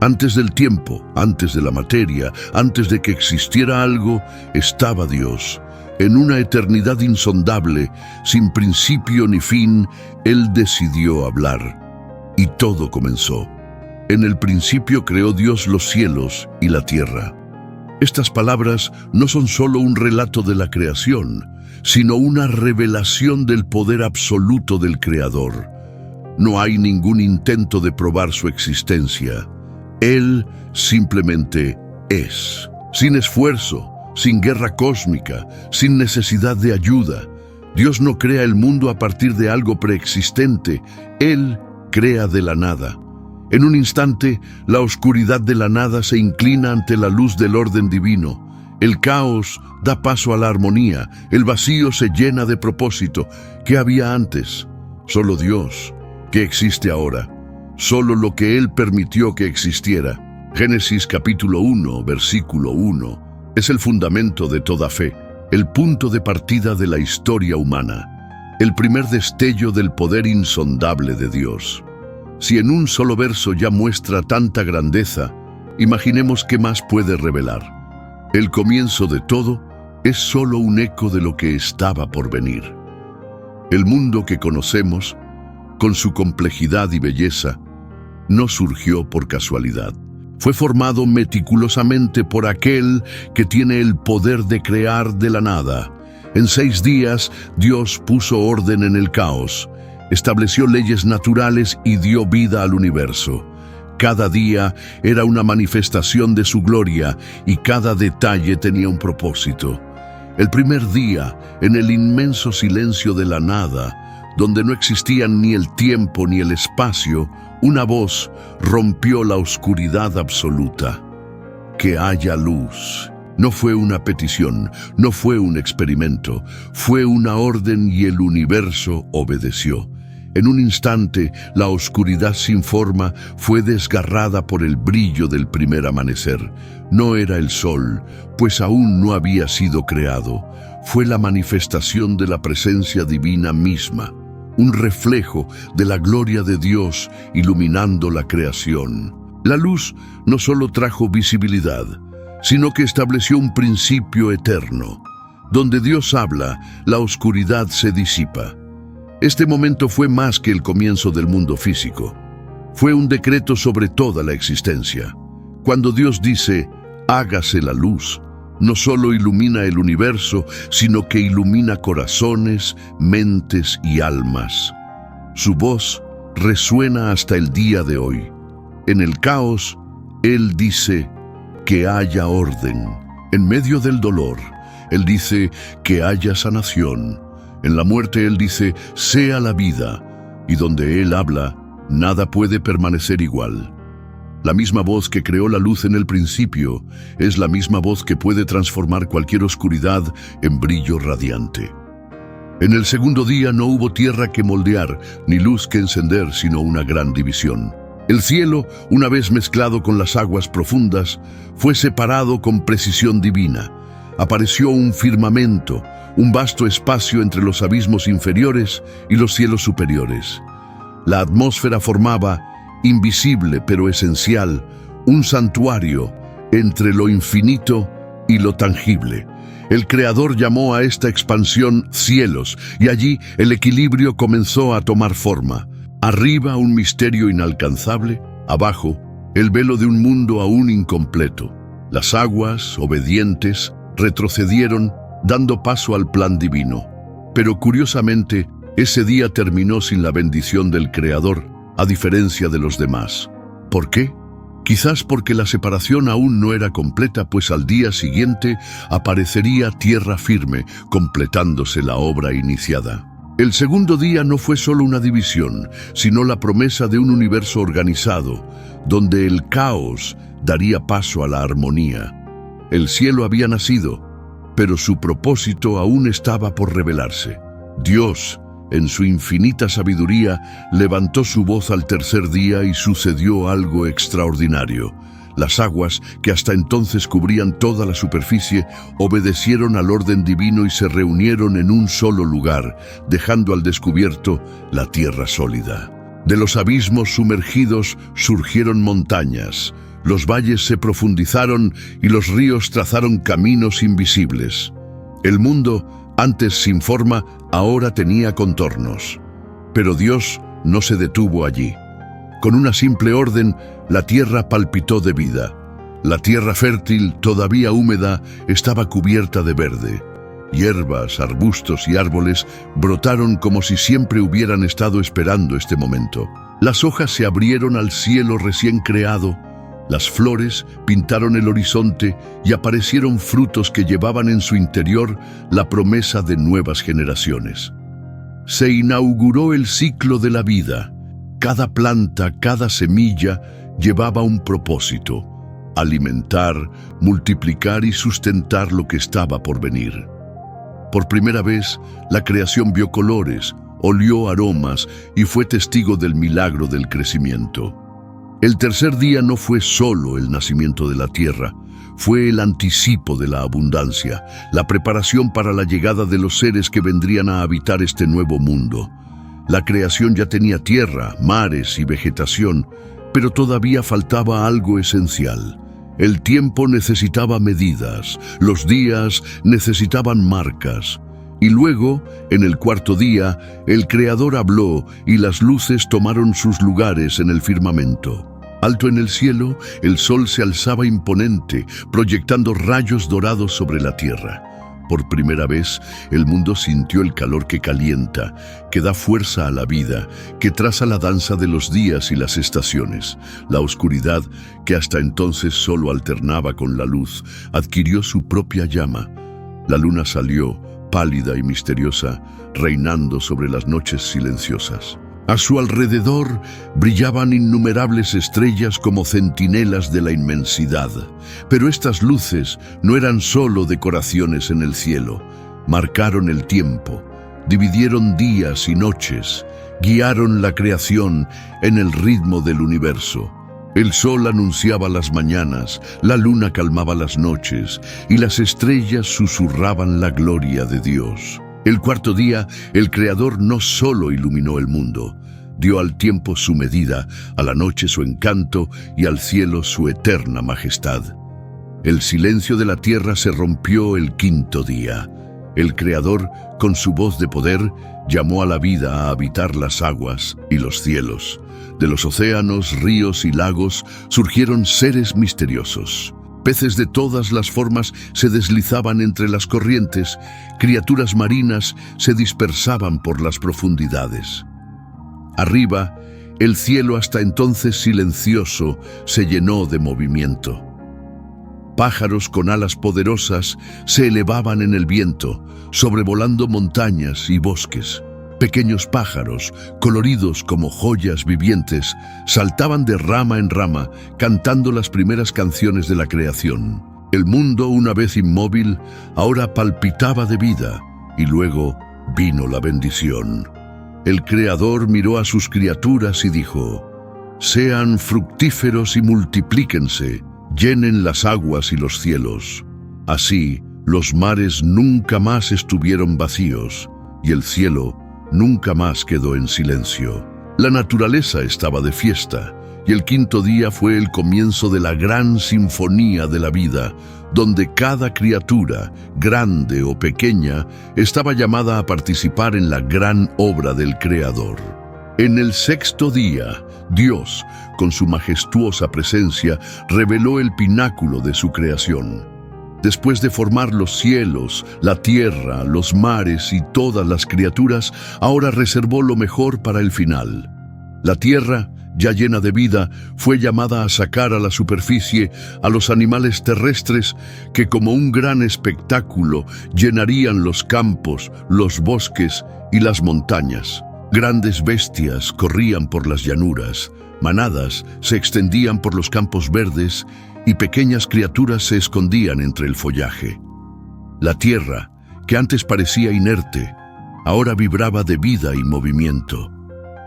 Antes del tiempo, antes de la materia, antes de que existiera algo, estaba Dios. En una eternidad insondable, sin principio ni fin, Él decidió hablar. Y todo comenzó. En el principio creó Dios los cielos y la tierra. Estas palabras no son solo un relato de la creación, sino una revelación del poder absoluto del Creador. No hay ningún intento de probar su existencia. Él simplemente es, sin esfuerzo, sin guerra cósmica, sin necesidad de ayuda. Dios no crea el mundo a partir de algo preexistente. Él crea de la nada. En un instante, la oscuridad de la nada se inclina ante la luz del orden divino. El caos da paso a la armonía. El vacío se llena de propósito. ¿Qué había antes? Solo Dios. ¿Qué existe ahora? Solo lo que Él permitió que existiera. Génesis capítulo 1, versículo 1, es el fundamento de toda fe, el punto de partida de la historia humana, el primer destello del poder insondable de Dios. Si en un solo verso ya muestra tanta grandeza, imaginemos qué más puede revelar. El comienzo de todo es solo un eco de lo que estaba por venir. El mundo que conocemos, con su complejidad y belleza, no surgió por casualidad. Fue formado meticulosamente por aquel que tiene el poder de crear de la nada. En 6 días, Dios puso orden en el caos, estableció leyes naturales y dio vida al universo. Cada día era una manifestación de su gloria y cada detalle tenía un propósito. El primer día, en el inmenso silencio de la nada, donde no existían ni el tiempo ni el espacio, una voz rompió la oscuridad absoluta. Que haya luz. No fue una petición, no fue un experimento, fue una orden y el universo obedeció. En un instante, la oscuridad sin forma fue desgarrada por el brillo del primer amanecer. No era el sol, pues aún no había sido creado. Fue la manifestación de la presencia divina misma, un reflejo de la gloria de Dios iluminando la creación. La luz no solo trajo visibilidad, sino que estableció un principio eterno. Donde Dios habla, la oscuridad se disipa. Este momento fue más que el comienzo del mundo físico. Fue un decreto sobre toda la existencia. Cuando Dios dice, hágase la luz, no solo ilumina el universo, sino que ilumina corazones, mentes y almas. Su voz resuena hasta el día de hoy. En el caos, Él dice que haya orden. En medio del dolor, Él dice que haya sanación. En la muerte, Él dice, sea la vida. Y donde Él habla, nada puede permanecer igual. La misma voz que creó la luz en el principio es la misma voz que puede transformar cualquier oscuridad en brillo radiante. En el segundo día no hubo tierra que moldear, ni luz que encender, sino una gran división. El cielo, una vez mezclado con las aguas profundas, fue separado con precisión divina. Apareció un firmamento, un vasto espacio entre los abismos inferiores y los cielos superiores. La atmósfera formaba, invisible pero esencial, un santuario entre lo infinito y lo tangible. El Creador llamó a esta expansión cielos, y allí el equilibrio comenzó a tomar forma. Arriba un misterio inalcanzable, abajo el velo de un mundo aún incompleto. Las aguas, obedientes, retrocedieron, dando paso al plan divino. Pero curiosamente, ese día terminó sin la bendición del Creador, a diferencia de los demás. ¿Por qué? Quizás porque la separación aún no era completa, pues al día siguiente aparecería tierra firme, completándose la obra iniciada. El segundo día no fue solo una división, sino la promesa de un universo organizado, donde el caos daría paso a la armonía. El cielo había nacido, pero su propósito aún estaba por revelarse. Dios, en su infinita sabiduría, levantó su voz al tercer día y sucedió algo extraordinario. Las aguas, que hasta entonces cubrían toda la superficie, obedecieron al orden divino y se reunieron en un solo lugar, dejando al descubierto la tierra sólida. De los abismos sumergidos surgieron montañas, Los valles se profundizaron y los ríos trazaron caminos invisibles. El mundo, antes sin forma, ahora tenía contornos. Pero Dios no se detuvo allí. Con una simple orden, la tierra palpitó de vida. La tierra fértil, todavía húmeda, estaba cubierta de verde. Hierbas, arbustos y árboles brotaron como si siempre hubieran estado esperando este momento. Las hojas se abrieron al cielo recién creado. Las flores pintaron el horizonte y aparecieron frutos que llevaban en su interior la promesa de nuevas generaciones. Se inauguró el ciclo de la vida. Cada planta, cada semilla llevaba un propósito: alimentar, multiplicar y sustentar lo que estaba por venir. Por primera vez, la creación vio colores, olió aromas y fue testigo del milagro del crecimiento. El tercer día no fue solo el nacimiento de la tierra, fue el anticipo de la abundancia, la preparación para la llegada de los seres que vendrían a habitar este nuevo mundo. La creación ya tenía tierra, mares y vegetación, pero todavía faltaba algo esencial. El tiempo necesitaba medidas, los días necesitaban marcas. Y luego, en el cuarto día, el Creador habló y las luces tomaron sus lugares en el firmamento. Alto en el cielo, el sol se alzaba imponente, proyectando rayos dorados sobre la tierra. Por primera vez, el mundo sintió el calor que calienta, que da fuerza a la vida, que traza la danza de los días y las estaciones. La oscuridad, que hasta entonces solo alternaba con la luz, adquirió su propia llama. La luna salió, pálida y misteriosa, reinando sobre las noches silenciosas. A su alrededor brillaban innumerables estrellas como centinelas de la inmensidad. Pero estas luces no eran solo decoraciones en el cielo. Marcaron el tiempo, dividieron días y noches, guiaron la creación en el ritmo del universo. El sol anunciaba las mañanas, la luna calmaba las noches y las estrellas susurraban la gloria de Dios. El cuarto día, el Creador no solo iluminó el mundo, dio al tiempo su medida, a la noche su encanto y al cielo su eterna majestad. El silencio de la tierra se rompió el quinto día. El Creador, con su voz de poder, llamó a la vida a habitar las aguas y los cielos. De los océanos, ríos y lagos surgieron seres misteriosos. Peces de todas las formas se deslizaban entre las corrientes, criaturas marinas se dispersaban por las profundidades. Arriba, el cielo hasta entonces silencioso se llenó de movimiento. Pájaros con alas poderosas se elevaban en el viento, sobrevolando montañas y bosques. Pequeños pájaros, coloridos como joyas vivientes, saltaban de rama en rama, cantando las primeras canciones de la creación. El mundo, una vez inmóvil, ahora palpitaba de vida, y luego vino la bendición. El Creador miró a sus criaturas y dijo: «Sean fructíferos y multiplíquense, llenen las aguas y los cielos». Así, los mares nunca más estuvieron vacíos, y el cielo nunca más quedó en silencio. La naturaleza estaba de fiesta, y el quinto día fue el comienzo de la gran sinfonía de la vida, donde cada criatura, grande o pequeña, estaba llamada a participar en la gran obra del Creador. En el sexto día, Dios, con su majestuosa presencia, reveló el pináculo de su creación. Después de formar los cielos, la tierra, los mares y todas las criaturas, ahora reservó lo mejor para el final. La tierra, ya llena de vida, fue llamada a sacar a la superficie a los animales terrestres que, como un gran espectáculo, llenarían los campos, los bosques y las montañas. Grandes bestias corrían por las llanuras, manadas se extendían por los campos verdes y pequeñas criaturas se escondían entre el follaje. La tierra, que antes parecía inerte, ahora vibraba de vida y movimiento.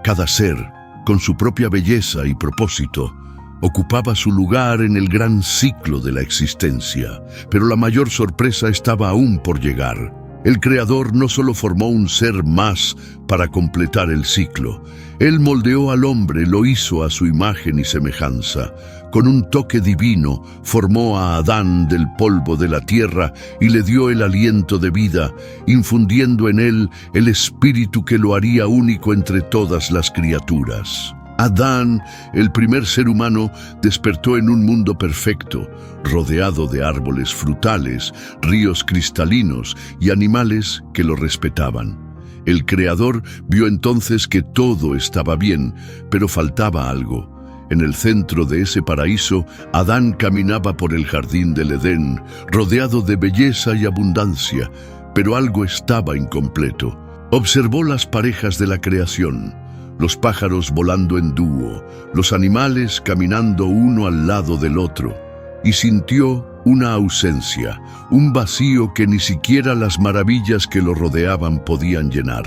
Cada ser, con su propia belleza y propósito, ocupaba su lugar en el gran ciclo de la existencia, pero la mayor sorpresa estaba aún por llegar. El Creador no solo formó un ser más para completar el ciclo, Él moldeó al hombre, lo hizo a su imagen y semejanza. con un toque divino, formó a Adán del polvo de la tierra y le dio el aliento de vida, infundiendo en él el espíritu que lo haría único entre todas las criaturas. Adán, el primer ser humano, despertó en un mundo perfecto, rodeado de árboles frutales, ríos cristalinos y animales que lo respetaban. El Creador vio entonces que todo estaba bien, pero faltaba algo. En el centro de ese paraíso, Adán caminaba por el jardín del Edén, rodeado de belleza y abundancia, pero algo estaba incompleto. Observó las parejas de la creación, los pájaros volando en dúo, los animales caminando uno al lado del otro, y sintió una ausencia, un vacío que ni siquiera las maravillas que lo rodeaban podían llenar.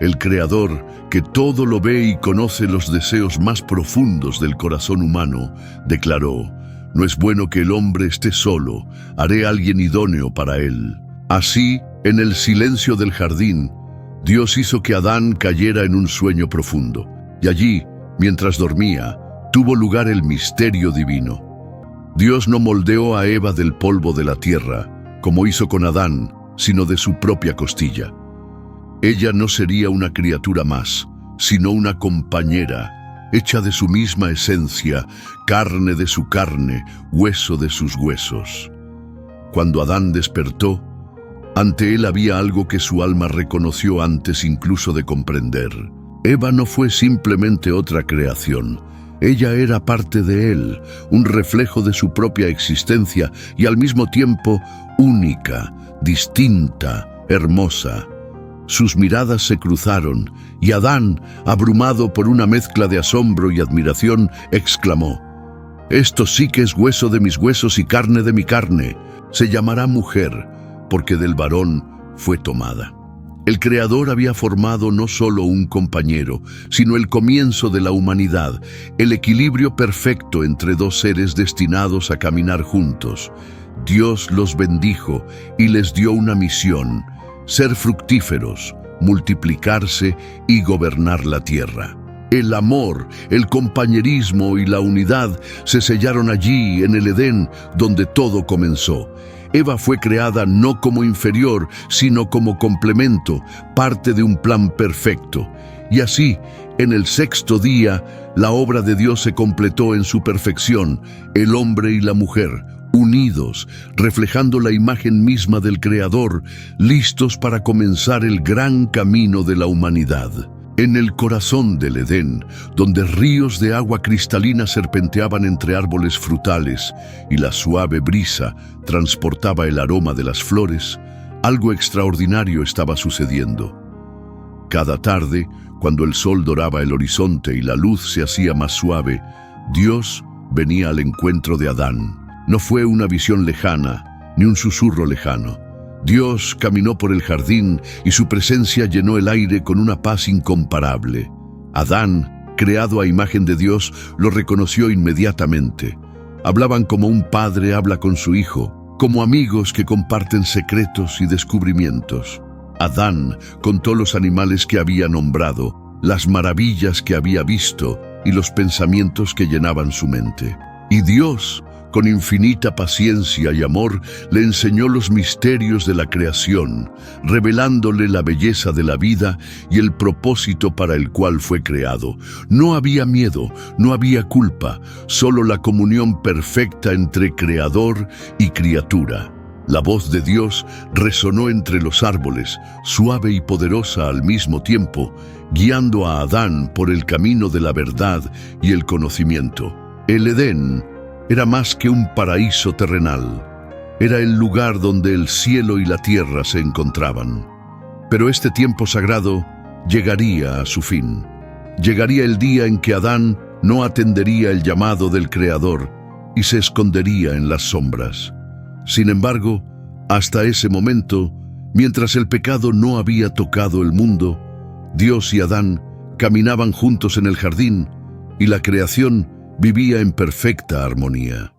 El Creador, que todo lo ve y conoce los deseos más profundos del corazón humano, declaró: «No es bueno que el hombre esté solo, haré a alguien idóneo para él». Así, en el silencio del jardín, Dios hizo que Adán cayera en un sueño profundo, y allí, mientras dormía, tuvo lugar el misterio divino. Dios no moldeó a Eva del polvo de la tierra, como hizo con Adán, sino de su propia costilla. Ella no sería una criatura más, sino una compañera, hecha de su misma esencia, carne de su carne, hueso de sus huesos. Cuando Adán despertó, ante él había algo que su alma reconoció antes incluso de comprender. Eva no fue simplemente otra creación. Ella era parte de él, un reflejo de su propia existencia y al mismo tiempo única, distinta, hermosa. Sus miradas se cruzaron y Adán, abrumado por una mezcla de asombro y admiración, exclamó: «Esto sí que es hueso de mis huesos y carne de mi carne. Se llamará mujer, porque del varón fue tomada». El Creador había formado no solo un compañero, sino el comienzo de la humanidad, el equilibrio perfecto entre dos seres destinados a caminar juntos. Dios los bendijo y les dio una misión: ser fructíferos, multiplicarse y gobernar la tierra. El amor, el compañerismo y la unidad se sellaron allí en el Edén, donde todo comenzó. Eva fue creada no como inferior, sino como complemento, parte de un plan perfecto. Y así, en el sexto día, la obra de Dios se completó en su perfección, el hombre y la mujer, unidos, reflejando la imagen misma del Creador, listos para comenzar el gran camino de la humanidad. En el corazón del Edén, donde ríos de agua cristalina serpenteaban entre árboles frutales y la suave brisa transportaba el aroma de las flores, algo extraordinario estaba sucediendo. Cada tarde, cuando el sol doraba el horizonte y la luz se hacía más suave, Dios venía al encuentro de Adán. No fue una visión lejana, ni un susurro lejano. Dios caminó por el jardín y su presencia llenó el aire con una paz incomparable. Adán, creado a imagen de Dios, lo reconoció inmediatamente. Hablaban como un padre habla con su hijo, como amigos que comparten secretos y descubrimientos. Adán contó los animales que había nombrado, las maravillas que había visto y los pensamientos que llenaban su mente. Y Dios, con infinita paciencia y amor, le enseñó los misterios de la creación, revelándole la belleza de la vida y el propósito para el cual fue creado. No había miedo, no había culpa, solo la comunión perfecta entre creador y criatura. La voz de Dios resonó entre los árboles, suave y poderosa al mismo tiempo, guiando a Adán por el camino de la verdad y el conocimiento. El Edén era más que un paraíso terrenal. Era el lugar donde el cielo y la tierra se encontraban. Pero este tiempo sagrado llegaría a su fin. Llegaría el día en que Adán no atendería el llamado del Creador y se escondería en las sombras. Sin embargo, hasta ese momento, mientras el pecado no había tocado el mundo, Dios y Adán caminaban juntos en el jardín y la creación vivía en perfecta armonía.